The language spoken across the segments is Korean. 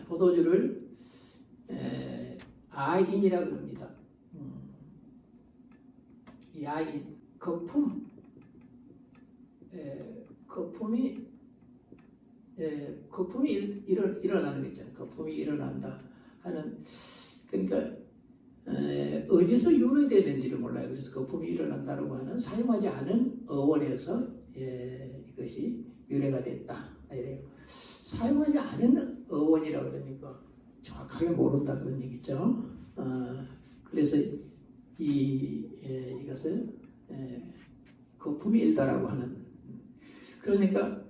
포도주를 아인이라 그럽니다. 야인, 거품이 일어나는 거 있잖아요. 거품이 일어난다 하는, 그러니까 어디서 유래되는지를 몰라요. 그래서 거품이 일어난다고 하는 사용하지 않은 어원에서 이것이 유래가 됐다. 이래요. 사용하지 않은 어원이라고 그러니까 정확하게 모른다 그런 얘기죠. 그래서 이것을 거품이 일다라고 하는, 그러니까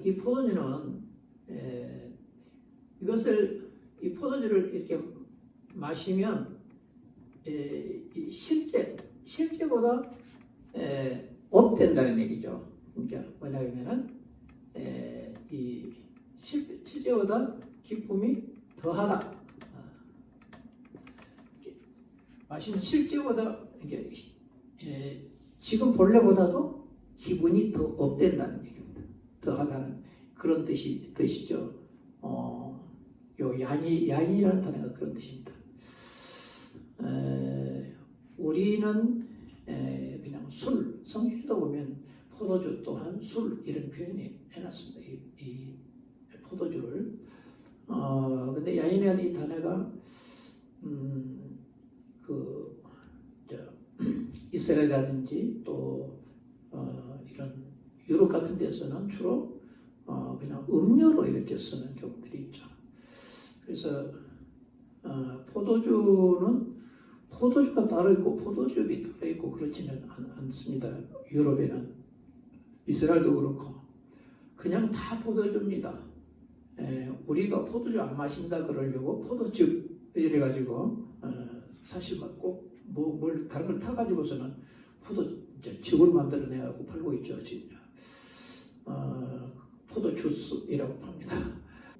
이 포도주는 이 포도주를 이렇게 마시면 실제보다 업된다는 얘기죠. 그러니까 뭐냐면은 이 실제보다 기쁨이 더하다. 마시는 실제보다 이게 지금 본래보다도 기분이 더 업된다는 얘기입니다. 더하다는 그런 뜻이죠. 요 야인이라는 단어가 그런 뜻입니다. 우리는 그냥 술, 성경에도 보면 포도주 또한 술 이런 표현이 해놨습니다. 이 포도주를. 근데 야인이라는 이 단어가 이스라엘이라든지 또 이런 유럽 같은 데서는 주로 그냥 음료로 이렇게 쓰는 경우들이 있죠. 그래서 포도주가 따로 있고 포도즙이 따로 있고 그렇지는 않습니다. 유럽에는, 이스라엘도 그렇고 그냥 다 포도주입니다. 우리가 포도주 안 마신다 그러려고 포도즙 이래가지고 사실 뭘 다른 걸 타가지고서는 포도즙을 만들어내고 팔고 있죠. 포도주스이라고 합니다.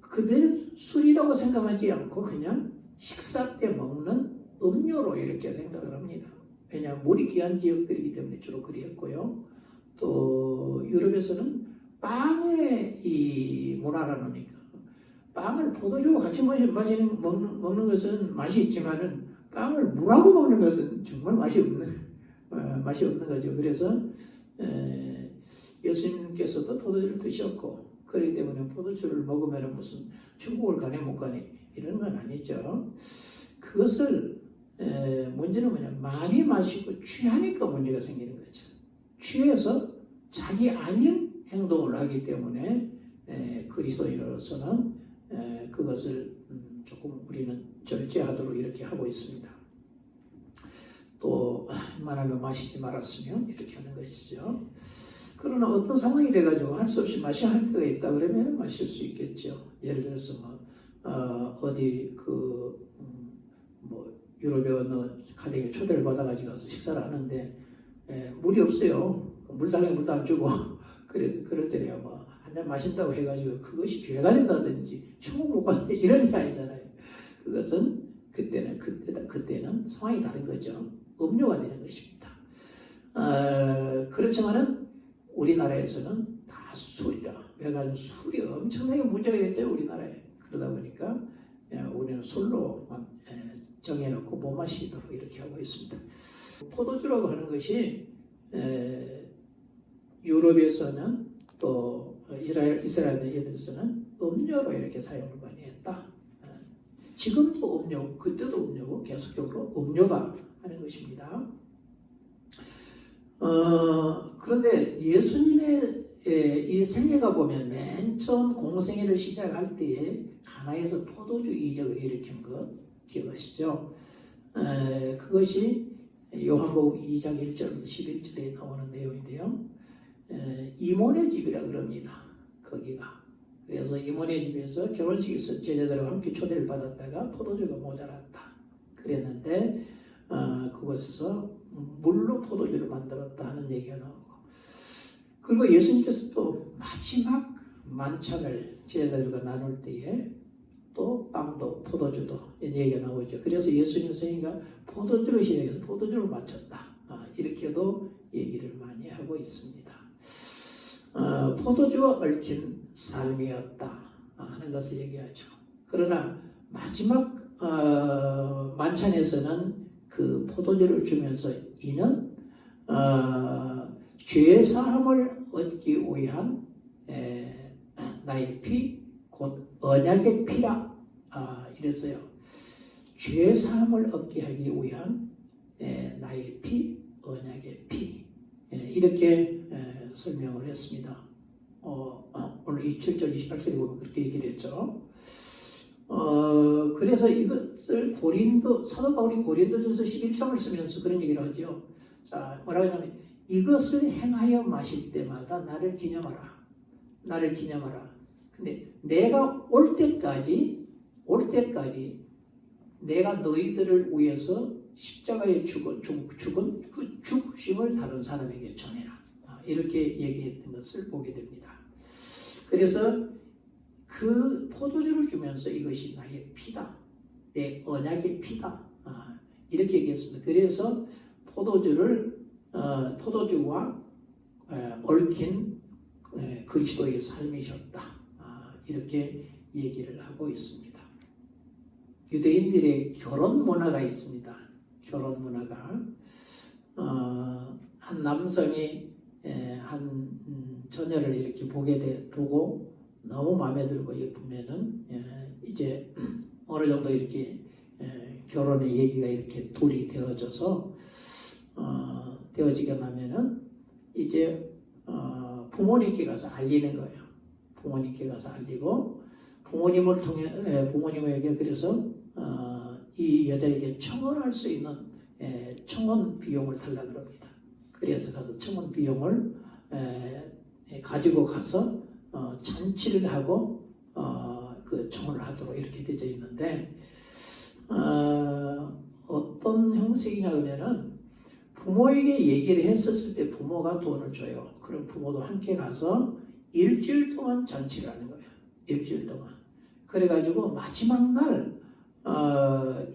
그들은 술이라고 생각하지 않고 그냥 식사 때 먹는 음료로 이렇게 생각을 합니다. 왜냐하면 물이 귀한 지역들이기 때문에 주로 그리했고요. 또 유럽에서는 빵의 이 문화라니까 빵을 포도주와 같이 먹는 것은 맛이 있지만은 빵을 물하고 먹는 것은 정말 맛이 없는 거죠. 그래서 예수님께서도 포도주를 드셨고, 그렇기 때문에 포도주를 먹으면 무슨 천국을 가네 못 가네 이런 건 아니죠. 그것을 문제는 뭐냐, 많이 마시고 취하니까 문제가 생기는 거죠. 취해서 자기 아닌 행동을 하기 때문에 그리스도인으로서는 그것을 조금 우리는 절제하도록 이렇게 하고 있습니다. 또 만하면 마시지 말았으면 이렇게 하는 것이죠. 그러나 어떤 상황이 돼가지고 할 수 없이 마셔야 할 때가 있다 그러면 마실 수 있겠죠. 예를 들어서 유럽에 어느 가정에 초대를 받아가지고 가서 식사를 하는데 물이 없어요. 물달래 물도 안 주고 그래서 그럴 때는 한 잔 마신다고 해가지고 그것이 죄가 된다든지 천국 못 가는데 이런 게 아니잖아요. 그것은 그때는 상황이 다른 거죠. 음료가 되는 것입니다. 그렇지만은 우리나라에서는 다 술이라. 왜냐하면 술이 엄청나게 문제가 됐대요, 우리나라에. 그러다 보니까 우리는 술로 정해놓고 못 마시도록 이렇게 하고 있습니다. 포도주라고 하는 것이 유럽에서는 또 이스라엘에서는 음료로 이렇게 사용을 많이 했다. 지금도 음료, 그때도 음료고 계속적으로 음료가 하는 것입니다. 그런데 예수님의 이 생애가 보면 맨 처음 공생애를 시작할 때에 가나에서 포도주 이적을 일으킨 것 기억하시죠? 그것이 요한복음 2장 1절부터 11절에 나오는 내용인데요. 이모네 집이라 그럽니다. 거기가. 그래서 이모네 집에서 결혼식에서 제자들과 함께 초대를 받았다가 포도주가 모자랐다. 그랬는데 그곳에서 물로 포도주를 만들었다 하는 얘기가 나오고, 그리고 예수님께서 또 마지막 만찬을 제자들과 나눌 때에 또 빵도 포도주도 이런 얘기가 나오죠. 그래서 예수님 선생님과 포도주를 시작해서 포도주를 마쳤다. 이렇게도 얘기를 많이 하고 있습니다. 포도주와 얽힌 삶이었다 하는 것을 얘기하죠. 그러나 마지막 만찬에서는 그 포도주를 주면서 이는 죄 사함을 얻기 위한 나의 피, 곧 언약의 피라 이랬어요. 죄 사함을 얻게 하기 위한 나의 피, 언약의 피 이렇게 설명을 했습니다. 오늘 27절, 28절에 보면 그렇게 얘기를 했죠. 그래서 이것을 사도 바울이 고린도전서 11장을 쓰면서 그런 얘기를 하죠. 자, 뭐라고 하냐면 이것을 행하여 마실 때마다 나를 기념하라. 나를 기념하라. 근데 내가 올 때까지 내가 너희들을 위해서 십자가에 죽은 그 죽으심을 다른 사람에게 전해라. 이렇게 얘기했던 것을 보게 됩니다. 그래서 그 포도주를 주면서 이것이 나의 피다. 내 언약의 피다. 이렇게 얘기했습니다. 그래서 포도주와 얽힌 그리스도의 삶이셨다. 이렇게 얘기를 하고 있습니다. 유대인들의 결혼 문화가 있습니다. 결혼 문화가 한 남성이 한 처녀를 이렇게 보고 너무 마음에 들고 예쁘면은 이제 어느 정도 이렇게 결혼의 얘기가 이렇게 둘이 되어지게 나면은 이제 부모님께 가서 알리는 거예요. 부모님께 가서 알리고 부모님을 통해 부모님에게 그래서 이 여자에게 청혼할 수 있는 청혼 비용을 달라고 합니다. 그래서 가서 청혼 비용을 가지고 가서 잔치를 하고 그 청혼을 하도록 이렇게 되어 있는데 어떤 형식이냐 그러면은 부모에게 얘기를 했었을 때 부모가 돈을 줘요. 그럼 부모도 함께 가서 일주일 동안 잔치를 하는 거예요. 일주일 동안. 그래가지고 마지막 날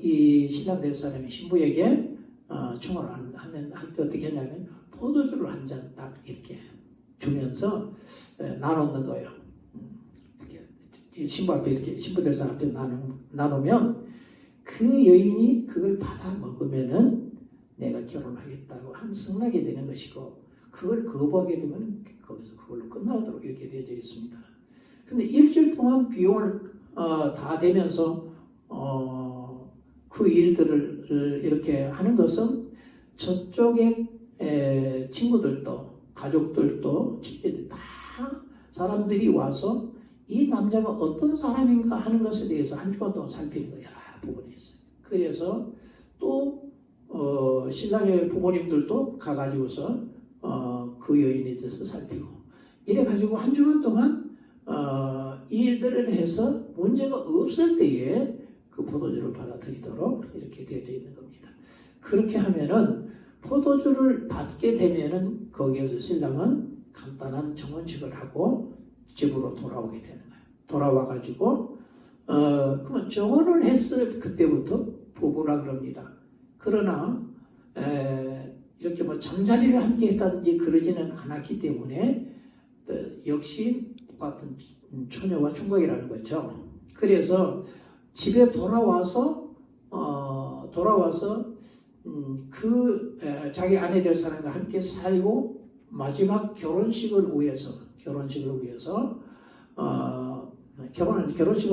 이 신랑 될 사람이 신부에게 청혼을 할 때 어떻게 하냐면 포도주를 한 잔 딱 이렇게 주면서 나누는 거예요. 신부 앞에 이렇게 신부 될 사람 앞에 나누면 그 여인이 그걸 받아 먹으면은 내가 결혼하겠다고 함성나게 되는 것이고 그걸 거부하게 되면 거기서 그걸로 끝나도록 이렇게 되어져 있습니다. 근데 일주일 동안 비용을 다 되면서 그 일들을 이렇게 하는 것은 저쪽에 친구들도 가족들도 집에도 다 사람들이 와서 이 남자가 어떤 사람인가 하는 것에 대해서 한 주간 동안 살피는 거예요. 여러 부분이 있어요. 그래서 또 신랑의 부모님들도 가가지고서 그 여인에 대해서 살피고 이래가지고 한 주간 동안 이 일들을 해서 문제가 없을 때에 그 포도주를 받아들이도록 이렇게 되어져 있는 겁니다. 그렇게 하면은 포도주를 받게 되면은 거기에서 신랑은 간단한 정혼식을 하고 집으로 돌아오게 되는 거예요. 돌아와가지고 그러면 정혼을 했을 그때부터 부부라 그럽니다. 그러나 이렇게 뭐 잠자리를 함께 했다든지 그러지는 않았기 때문에 역시 똑같은 처녀와 총각이라는 거죠. 그래서 집에 돌아와서 자기 아내 될 사람과 함께 살고 마지막 결혼식을 위해서 결혼식을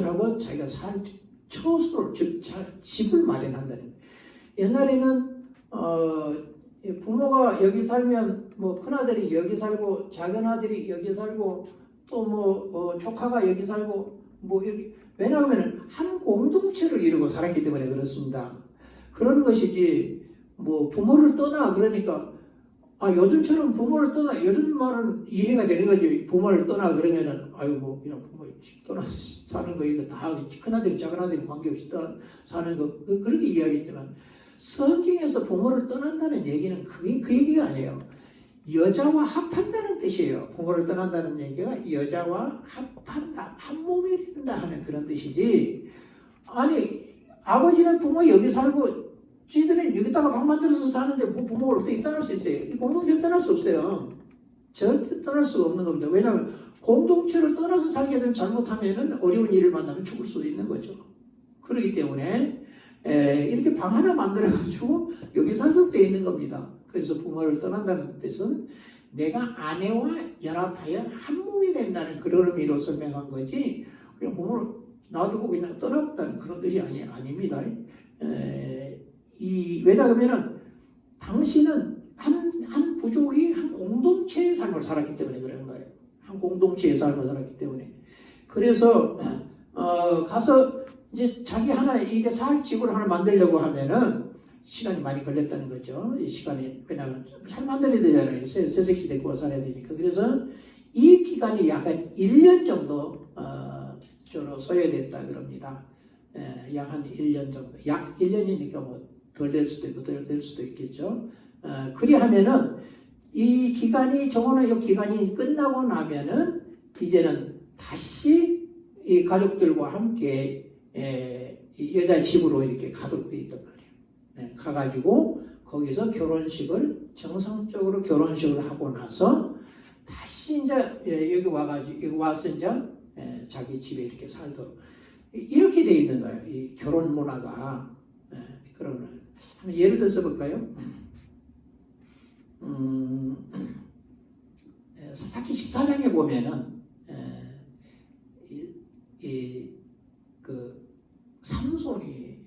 하고 자기가 살 처소를 즉 집을 마련한다는 거예요. 옛날에는 부모가 여기 살면 뭐 큰아들이 여기 살고 작은아들이 여기 살고 또 뭐 조카가 여기 살고 뭐 이렇게 왜냐하면 한 공동체를 이루고 살았기 때문에 그렇습니다. 그런 것이지 뭐 부모를 떠나 그러니까 요즘처럼 부모를 떠나 요즘 말은 이해가 되는 거지. 부모를 떠나 그러면은 뭐 그냥 부모 떠나 사는 거 이거 다 큰아들 작은아들 관계없이 떠나 사는 거 그렇게 이야기했지만 성경에서 부모를 떠난다는 얘기는 그 얘기가 아니에요. 여자와 합한다는 뜻이에요. 부모를 떠난다는 얘기가 여자와 합한다, 한 몸이 된다 하는 그런 뜻이지. 아니 아버지는 부모 여기 살고 쥐들은 여기다가 방 만들어서 사는데 뭐 부모를 어떻게 떠날 수 있어요? 이 공동체를 떠날 수 없어요. 절대 떠날 수가 없는 겁니다. 왜냐하면 공동체를 떠나서 살게 되면 잘못하면 어려운 일을 만나면 죽을 수도 있는 거죠. 그렇기 때문에 이렇게 방 하나 만들어가지고 여기 살게 있는 겁니다. 그래서 부모를 떠난다는 뜻은 내가 아내와 연합하여 한 몸이 된다는 그런 의미로 설명한 거지 그냥 부모를 놔두고 그냥 떠났다는 그런 뜻이 아닙니다. 왜냐하면 당신은 한 부족이 한 공동체의 삶을 살았기 때문에 그런 거예요. 한 공동체의 삶을 살았기 때문에. 그래서 가서 이제 자기 하나 이게 살 집을 하나 만들려고 하면은 시간이 많이 걸렸다는 거죠. 이 시간이 왜냐하면 잘 만들어야 되잖아요. 새색시 데리고 살아야 되니까. 그래서 이 기간이 약 한 1년 정도 주로 소요됐다 그럽니다. 약 한 1년 정도. 약 1년이니까 뭐 덜 될 수도 있고 덜 될 수도 있겠죠. 그리하면은 이 기간이 정원의 이 기간이 끝나고 나면은 이제는 다시 이 가족들과 함께 이 여자의 집으로 이렇게 가도록 돼 있단 말이에요. 가가지고 거기서 결혼식을 정상적으로 결혼식을 하고 나서 다시 이제 여기 와가지고 여기 와서 이제 자기 집에 이렇게 살도록 이렇게 돼 있는 거예요. 이 결혼 문화가 그러면 한번 예를 들어서 볼까요? 사사기 14장에 보면은 그 삼손이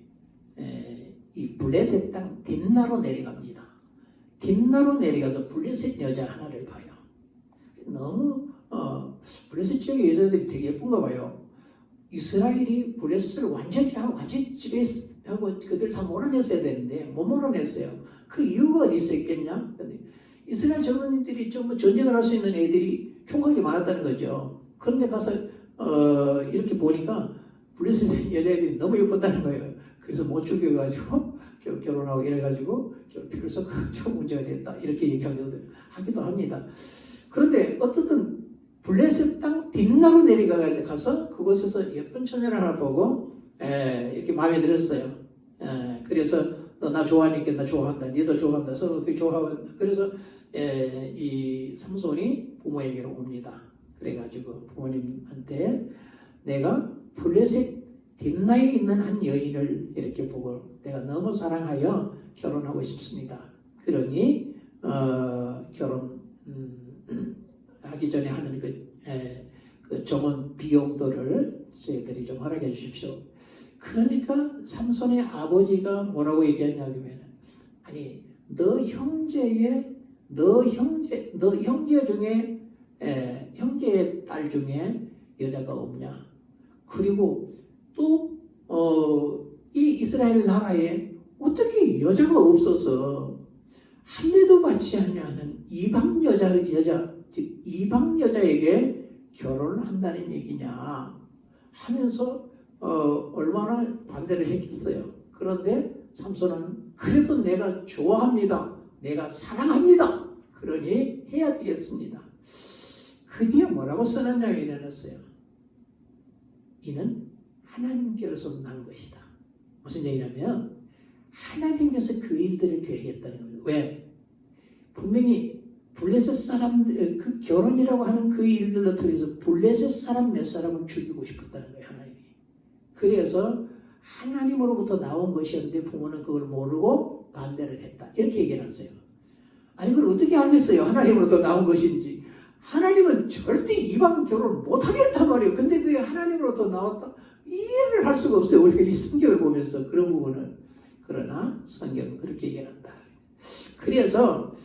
이 블레셋 땅 딥나로 내려갑니다. 딥나로 내려가서 블레셋 여자 하나를 봐요. 너무 블레셋 지역의 여자들이 되게 예쁜가 봐요. 이스라엘이 블레셋을 완전히 지배하고 그들 다 몰아냈어야 되는데 못 몰아냈어요. 그 이유가 어디 있었겠냐? 이스라엘 젊은이들이 좀 전쟁을 할 수 있는 애들이 총각이 많았다는 거죠. 그런데 가서 이렇게 보니까 블레셋 여자애들이 너무 예뻤다는 거예요. 그래서 못 죽여가지고 결혼하고 이래가지고 비로소 좀 문제가 됐다 이렇게 얘기하기도 합니다. 그런데 어떻든 블레셋 땅 딥나로 내려가서 그곳에서 예쁜 처녀를 하나 보고 이렇게 마음에 들었어요. 그래서 너 나 좋아하니까 나 좋아한다. 니도 좋아한다. 서로 그렇게 좋아한다. 그래서 이 삼손이 부모에게로 옵니다. 그래가지고 부모님한테 내가 블레셋 딥나에 있는 한 여인을 이렇게 보고 내가 너무 사랑하여 결혼하고 싶습니다. 그러니 결혼 하기 전에 하는 그 정원 비용도를 저희들이 좀 허락해 주십시오. 그러니까 삼손의 아버지가 뭐라고 얘기했냐면 아니 너 형제의 딸 중에 여자가 없냐? 그리고 또 이 이스라엘 나라에 어떻게 여자가 없어서 할례도 받지 않냐는 이방 여자에게 결혼을 한다는 얘기냐 하면서 얼마나 반대를 했겠어요. 그런데 삼손은 그래도 내가 좋아합니다. 내가 사랑합니다. 그러니 해야 되겠습니다. 그 뒤에 뭐라고 써놨냐고 일어났어요. 이는 하나님께로서 난 것이다. 무슨 얘기냐면 하나님께서 그 일들을 계획했다는 겁니다. 왜? 분명히 블레셋 사람들 그 결혼이라고 하는 그 일들로 통해서 블레셋 사람 몇 사람을 죽이고 싶었다는 거예요. 하나님이. 그래서 하나님으로부터 나온 것이었는데 부모는 그걸 모르고 반대를 했다. 이렇게 얘기해놨어요. 아니 그걸 어떻게 알겠어요? 하나님으로부터 나온 것인지. 하나님은 절대 이방 결혼을 못하겠단 말이에요. 근데 그게 하나님으로부터 나왔다? 이해를 할 수가 없어요. 우리가 이 성경을 보면서 그런 부분은. 그러나 성경은 그렇게 얘기한다. 그래서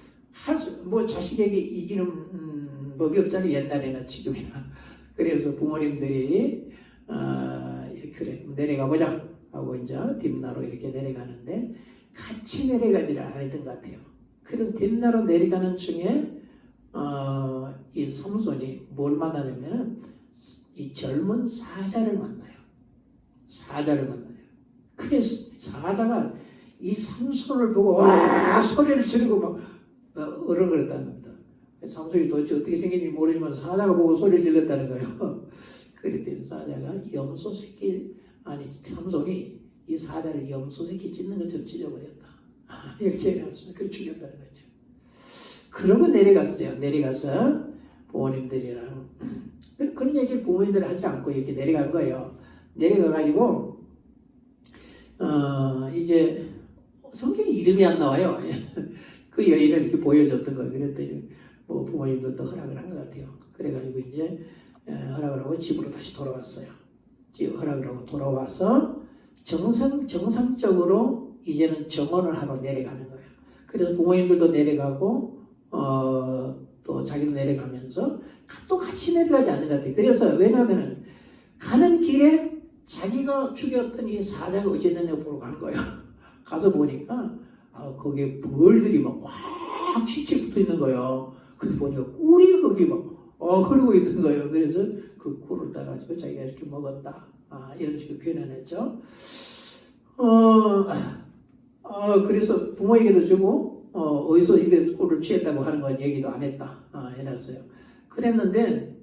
자식에게 이기는 법이 없잖아요. 옛날에나 지금이나. 그래서 부모님들이 그래 내려가 보자 하고 이제 딥나로 이렇게 내려가는데 같이 내려가지를 않았던 것 같아요. 그래서 딥나로 내려가는 중에 이 삼손이 뭘 만나냐면 이 젊은 사자를 만나요. 그래서 사자가 이 삼손을 보고 와 소리를 지르고 막 어른거렸다는 겁니다. 삼손이 도대체 어떻게 생긴지 모르지만 사자가 보고 소리를 질렀다는 거예요. 그랬더니 사자가 삼손이 이 사자를 염소 새끼 찢는 것처럼 찢어버렸다. 이렇게 해놨으면 그걸 죽였다는 거죠. 그러고 내려갔어요. 내려가서 부모님들이랑 그런 얘기를 부모님들 하지 않고 이렇게 내려간 거예요. 내려가가지고 이제 성경에 이름이 안 나와요. 그 여인을 이렇게 보여줬던 거예요. 그랬더니 뭐 부모님들도 허락을 한 것 같아요. 그래가지고 이제 허락을 하고 집으로 다시 돌아왔어요. 허락을 하고 돌아와서 정상적으로 이제는 정원을 하러 내려가는 거예요. 그래서 부모님들도 내려가고 또 자기도 내려가면서 또 같이 내려가지 않는 것 같아요. 그래서 왜냐하면 가는 길에 자기가 죽였던 이 사자가 어찌 됐냐 보러 간 거예요. 가서 보니까 거기에 벌들이 막 꽉 시체 붙어 있는 거예요. 근데 보니까 꿀이 거기 막 흐르고 있는 거예요. 그래서 그 꿀을 따가지고 자기가 이렇게 먹었다. 이런 식으로 표현했죠. 그래서 부모에게도 주고 어디서 이게 꿀을 취했다고 하는 건 얘기도 안 했다. 해놨어요. 그랬는데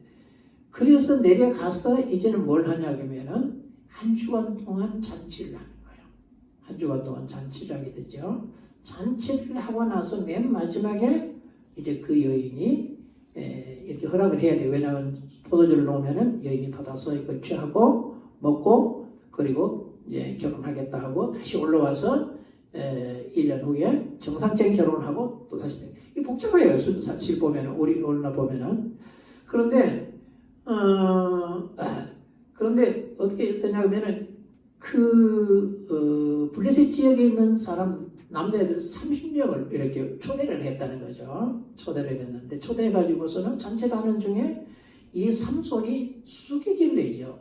그래서 내려가서 이제는 뭘 하냐면은 한 주간 동안 잔치를 하는 거예요. 한 주간 동안 잔치를 하게 되죠. 잔치를 하고 나서 맨 마지막에 이제 그 여인이 이렇게 허락을 해야 돼요. 왜냐하면 포도주를 놓으면은 여인이 받아서 이걸 취하고 먹고 그리고 이제 결혼하겠다 하고 다시 올라와서 1년 후에 정상적인 결혼을 하고 또 다시 이 복잡해요. 사실 보면은 우리 올라 보면은 그런데 그런데 어떻게 되냐면은 블레셋 지역에 있는 사람 남자애들 30명을 이렇게 초대를 했다는 거죠. 초대를 했는데 초대해가지고서는 잔치를 하는 중에 이 삼손이 수수께끼를 내죠.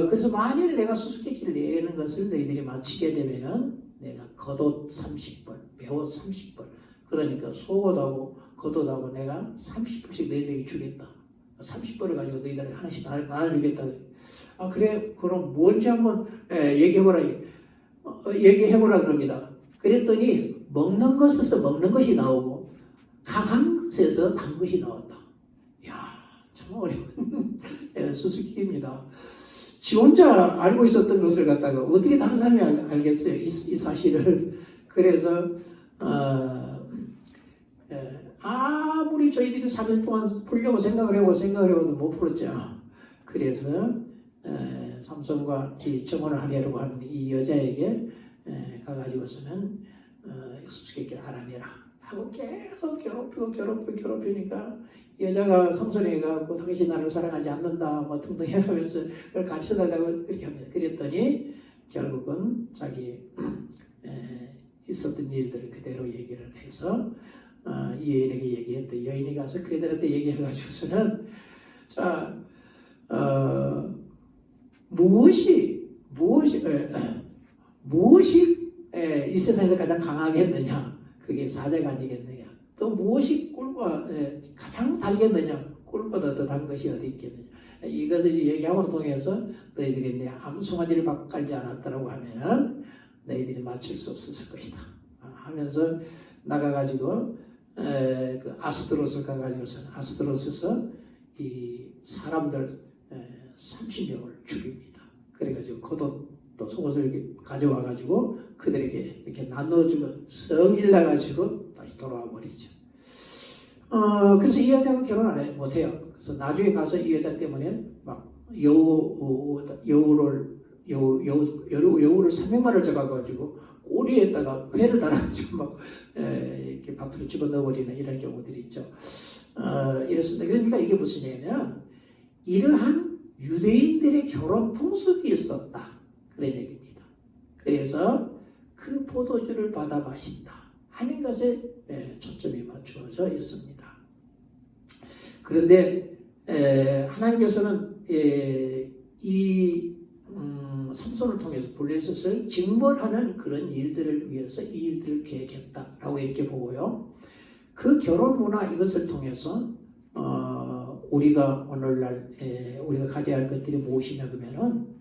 그래서 만일 내가 수수께끼를 내는 것을 너희들이 마치게 되면은 내가 겉옷 30벌, 배옷 30벌, 그러니까 속옷하고 겉옷하고 내가 30벌씩 너희들에게 주겠다. 30벌을 가지고 너희들에게 하나씩 나눠주겠다. 그래, 그럼 뭔지 한번 얘기해보라 그럽니다. 그랬더니 먹는 것에서 먹는 것이 나오고 강한 것에서 단 것이 나왔다. 이야, 참 어려운 수수께끼입니다. 지 혼자 알고 있었던 것을 갖다가 어떻게 다른 사람이 알겠어요? 이 사실을. 그래서 아무리 저희들이 3일 동안 풀려고 생각을 해도 못 풀었죠. 그래서 삼손과 이 정혼을 하려고 하는 이 여자에게 가가지고서는 수수께끼를 알아내라 하고 계속 괴롭히니까 여자가 삼손에게 가고 당신 나를 사랑하지 않는다 뭐 등등 해가면서 그걸 가르쳐달라고 그렇게 합니다. 그랬더니 결국은 자기 있었던 일들을 그대로 얘기를 해서 이 여인에게 얘기했대. 여인이 가서 그들한테 얘기해가지고서는 자 무엇이 이 세상에서 가장 강하게 했느냐? 그게 사자가 아니겠느냐? 또 무엇이 꿀과 가장 달겠느냐? 꿀보다 더 단 것이 어디 있겠느냐? 이것을 얘기함으로 통해서 너희들이 내 아무 송아지를 깔지 않았다라고 하면은 너희들이 맞출 수 없었을 것이다. 하면서 나가가지고 그 아스드롯을 가가지고서 아스드롯에서 이 사람들 30명을 죽입니다. 그래가지고 겉옷 속옷을 이렇게 가져와가지고 그들에게 이렇게 나눠주고 성질나가지고 다시 돌아와 버리죠. 그래서 이 여자가 결혼 못해요. 그래서 나중에 가서 이 여자 때문에 막 여우를 300마리를 잡아가지고 꼬리에다가 회를 달아가지고 막 이렇게 밖으로 집어넣어버리는 이런 경우들이 있죠. 이렇습니다. 그러니까 이게 무슨 얘기냐면 이러한 유대인들의 결혼 풍습이 있었다. 그런 얘기입니다. 그래서 그 포도주를 받아 마신다 하는 것에 초점이 맞추어져 있습니다. 그런데 하나님께서는 이 삼손을 통해서 블레셋을 징벌하는 그런 일들을 위해서 이 일들을 계획했다라고 이렇게 보고요. 그 결혼 문화 이것을 통해서 우리가 오늘날 우리가 가져야 할 것들이 무엇이냐 그러면은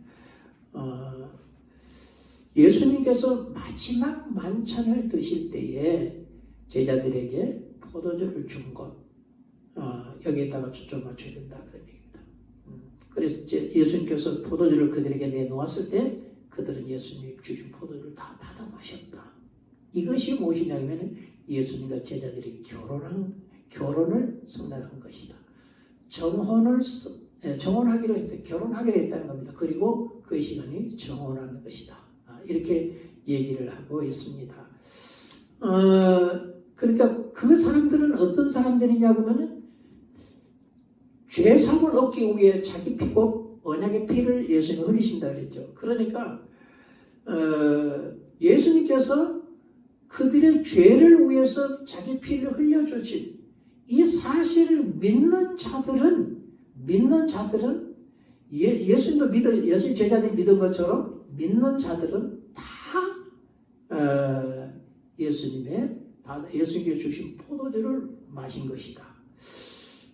예수님께서 마지막 만찬을 드실 때에 제자들에게 포도주를 준 것 여기에다가 초점 맞춰야 된다 그런 얘기입니다. 그래서 예수님께서 포도주를 그들에게 내놓았을 때 그들은 예수님이 주신 포도주를 다 받아 마셨다. 이것이 무엇이냐 하면 예수님과 제자들이 결혼을 성납한 것이다. 정혼하기로 했다. 결혼하기로 했다는 겁니다. 그리고 그 시간이 정혼하는 것이다. 이렇게 얘기를 하고 있습니다. 그러니까 그 사람들은 어떤 사람들이냐 그러면 죄사함을 얻기 위해 자기 피고 언약의 피를 예수님이 흘리신다 그랬죠. 그러니까 예수님께서 그들의 죄를 위해서 자기 피를 흘려주신 이 사실을 믿는 자들은 예수님 제자들이 믿은 것처럼 믿는 자들은 다 예수님께 주신 포도주를 마신 것이다.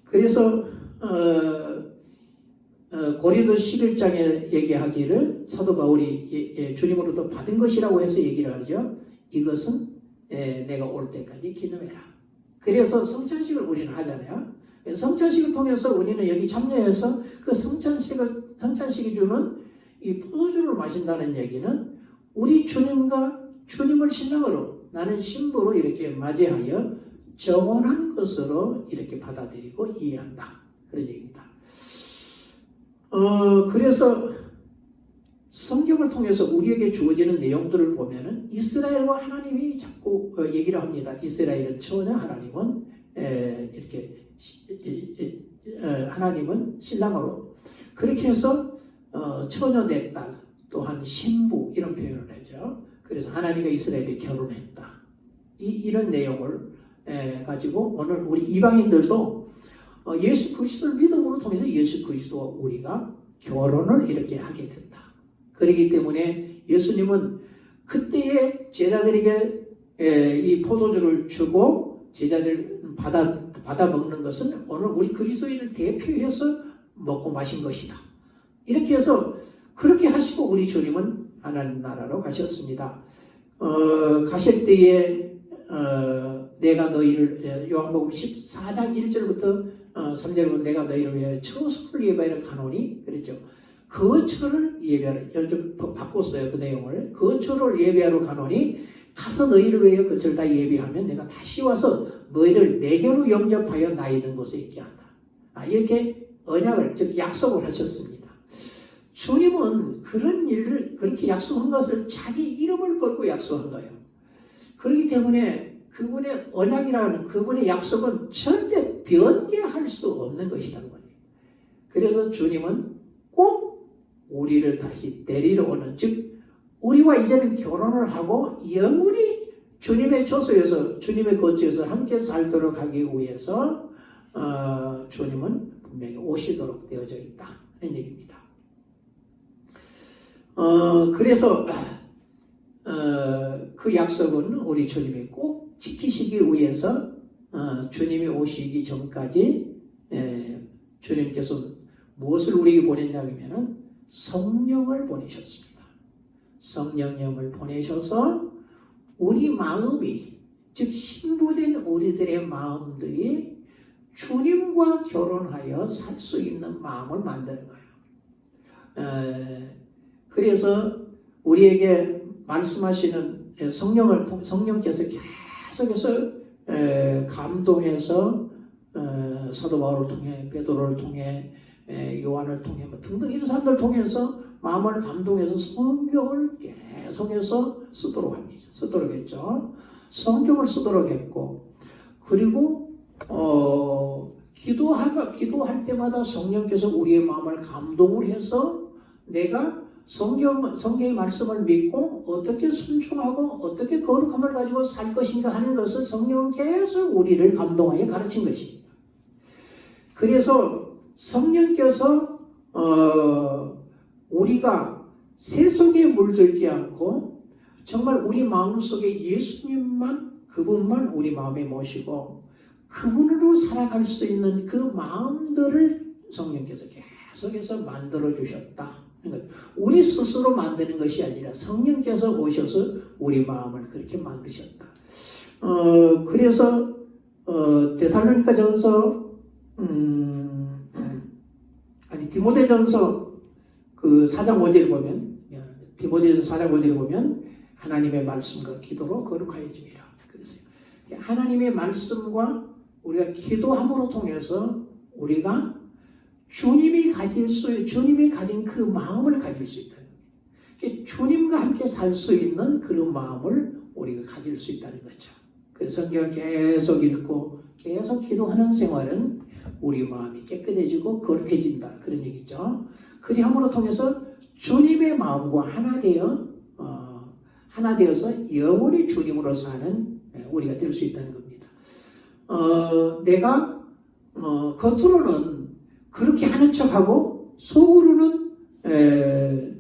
그래서 고린도 11장에 얘기하기를 사도 바울이 주님으로부터 받은 것이라고 해서 얘기를 하죠. 이것은 내가 올 때까지 기념해라. 그래서 성찬식을 우리는 하잖아요. 성찬식을 통해서 우리는 여기 참여해서 그 성찬식이 주는 이 포도주를 마신다는 얘기는 우리 주님을 신랑으로 나는 신부로 이렇게 맞이하여 정혼한 것으로 이렇게 받아들이고 이해한다. 그런 얘기입니다. 그래서 성경을 통해서 우리에게 주어지는 내용들을 보면은 이스라엘과 하나님이 자꾸 얘기를 합니다. 이스라엘은 처녀, 하나님은 하나님은 신랑으로 그렇게 해서 처녀 내 딸 또한 신부 이런 표현을 하죠. 그래서 하나님과 이스라엘이 결혼했다. 이런 내용을 가지고 오늘 우리 이방인들도 예수 그리스도를 믿음으로 통해서 예수 그리스도와 우리가 결혼을 이렇게 하게 된다. 그렇기 때문에 예수님은 그때의 제자들에게 이 포도주를 주고 제자들 받아 먹는 것은 오늘 우리 그리스도인을 대표해서 먹고 마신 것이다. 이렇게 해서 그렇게 하시고 우리 주님은 하나님 나라로 가셨습니다. 가실 때에 내가 너희를 요한복음 14장 1절부터 3절은 내가 너희를 위해 처소를 예배하러 가노니 그랬죠. 그 처를 예배하러 좀 바꿨어요. 그 내용을 그 처를 예배하러 가노니 가서 너희를 위해 그 처를 다 예배하면 내가 다시 와서 너희를 내게로 영접하여 나 있는 곳에 있게 한다. 이렇게 언약을 즉 약속을 하셨습니다. 주님은 그런 일을 그렇게 약속한 것을 자기 이름을 걸고 약속한 거예요. 그렇기 때문에 그분의 언약이라는 그분의 약속은 절대 변개할 수 없는 것이라는 거예요. 그래서 주님은 꼭 우리를 다시 데리러 오는 즉 우리와 이제는 결혼을 하고 영원히 주님의 조소에서 주님의 거처에서 함께 살도록 하기 위해서 주님은 분명히 오시도록 되어져 있다 하는 얘기입니다. 그래서 그 약속은 우리 주님이 꼭 지키시기 위해서 주님이 오시기 전까지 주님께서 무엇을 우리에게 보냈냐면 성령을 보내셨습니다. 성령님을 보내셔서 우리 마음이 즉 신부된 우리들의 마음들이 주님과 결혼하여 살 수 있는 마음을 만드는 거예요. 그래서 우리에게 말씀하시는 성령께서 계속해서 감동해서 사도 바울을 통해 베드로를 통해 요한을 통해 등등 이런 사람들을 통해서 마음을 감동해서 성경을 계속해서 쓰도록 했죠. 성경을 쓰도록 했고 그리고 기도할 때마다 성령께서 우리의 마음을 감동을 해서 내가 성경의 말씀을 믿고 어떻게 순종하고 어떻게 거룩함을 가지고 살 것인가 하는 것을 성령은 계속 우리를 감동하여 가르친 것입니다. 그래서 성령께서 우리가 세속에 물들지 않고 정말 우리 마음속에 예수님만 그분만 우리 마음에 모시고 그분으로 살아갈 수 있는 그 마음들을 성령께서 계속해서 만들어 주셨다. 우리 스스로 만드는 것이 아니라 성령께서 오셔서 우리 마음을 그렇게 만드셨다. 그래서 데살로니가 전서 디모데전서 그 4장 5절을 보면 디모데전서 4장 5절을 보면 하나님의 말씀과 기도로 거룩하여 주리라. 그래서 하나님의 말씀과 우리가 기도함으로 통해서 우리가 주님이 가진 그 마음을 가질 수 있다는 거예요. 주님과 함께 살 수 있는 그런 마음을 우리가 가질 수 있다는 거죠. 그래서 성경을 계속 읽고 계속 기도하는 생활은 우리 마음이 깨끗해지고 거룩해진다. 그런 얘기죠. 그리함으로 통해서 주님의 마음과 하나 되어서 영원히 주님으로 사는 우리가 될 수 있다는 겁니다. 내가 겉으로는 그렇게 하는 척하고 속으로는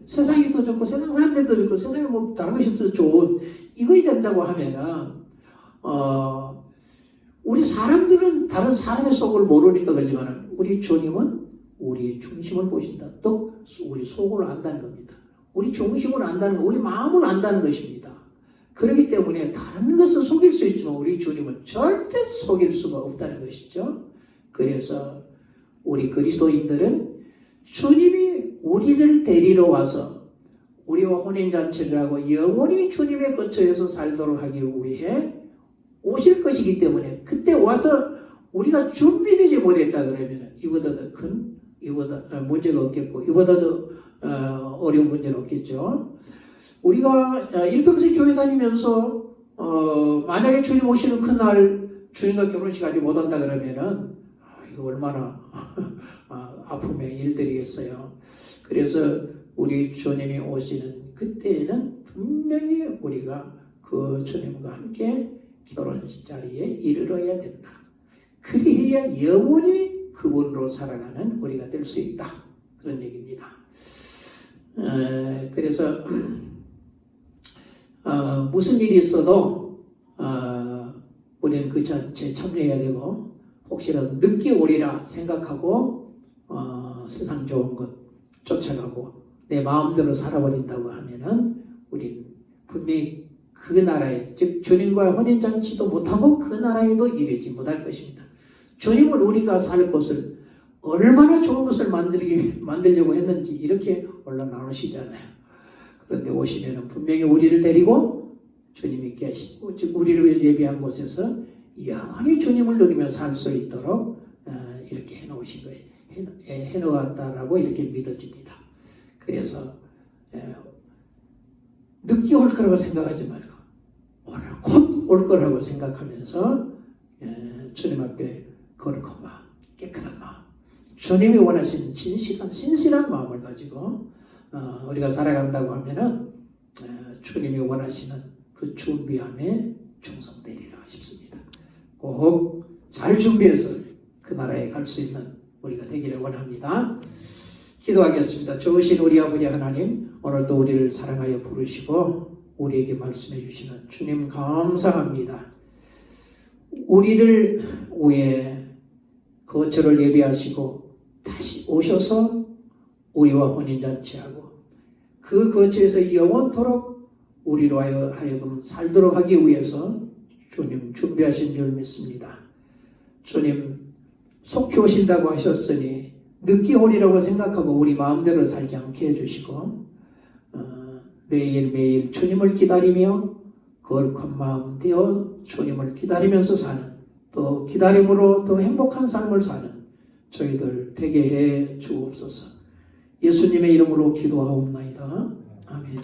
세상이 더 좋고 세상 사람들도 좋고 세상에 뭐 다른 것이 더 좋은 이거이 된다고 하면은 우리 사람들은 다른 사람의 속을 모르니까 그러지만 우리 주님은 우리의 중심을 보신다. 또 우리 속을 안다는 겁니다. 우리 중심을 안다는 거, 우리 마음을 안다는 것입니다. 그렇기 때문에 다른 것을 속일 수 있지만 우리 주님은 절대 속일 수가 없다는 것이죠. 그래서 우리 그리스도인들은 주님이 우리를 데리러 와서 우리와 혼인잔치를 하고 영원히 주님의 거처에서 살도록 하기 위해 오실 것이기 때문에 그때 와서 우리가 준비되지 못했다 그러면 이보다 더 큰 문제가 없겠고 이보다 더 어려운 문제는 없겠죠. 우리가 일평생 교회 다니면서 만약에 주님 오시는 그날 주님과 결혼식 하지 못한다 그러면은 이거 얼마나 아픔의 일들이겠어요. 그래서 우리 주님이 오시는 그때에는 분명히 우리가 그 주님과 함께 결혼식 자리에 이르러야 된다. 그래야 영원히 그분으로 살아가는 우리가 될 수 있다. 그런 얘기입니다. 그래서 무슨 일이 있어도 우리는 그 전체에 참여해야 되고 혹시라도 늦게 오리라 생각하고 세상 좋은 것 쫓아가고 내 마음대로 살아버린다고 하면은 우리는 분명히 그 나라에 즉 주님과 혼인잔치도 못하고 그 나라에도 이르지 못할 것입니다. 주님은 우리가 살 곳을 얼마나 좋은 것을 만들려고 했는지 이렇게 올라나오시잖아요. 그런데 오시면은 분명히 우리를 데리고 주님이 계시고 즉 우리를 위해 예비한 곳에서 영원히 주님을 누리며 살 수 있도록 이렇게 해놓으신 거예요. 해놓았다라고 이렇게 믿어집니다. 그래서 늦게 올 거라고 생각하지 말고 오늘 곧 올 거라고 생각하면서 주님 앞에 거룩한 마음, 깨끗한 마음, 주님이 원하시는 신실한 마음을 가지고 우리가 살아간다고 하면은 주님이 원하시는 그 준비함에 충성되리라 싶습니다. 꼭 잘 준비해서 그 나라에 갈 수 있는 우리가 되기를 원합니다. 기도하겠습니다. 좋으신 우리 아버지 하나님, 오늘도 우리를 사랑하여 부르시고 우리에게 말씀해 주시는 주님 감사합니다. 우리를 위해 거처를 예비하시고 다시 오셔서 우리와 혼인잔치하고 그 거처에서 영원토록 우리로 하여금 살도록 하기 위해서 주님 준비하신 줄 믿습니다. 주님 속히 오신다고 하셨으니 늦게 오리라고 생각하고 우리 마음대로 살지 않게 해주시고 매일매일 주님을 기다리며 거룩한 마음 되어 주님을 기다리면서 사는 또 기다림으로 더 행복한 삶을 사는 저희들 되게 해 주옵소서. 예수님의 이름으로 기도하옵나이다. 아멘.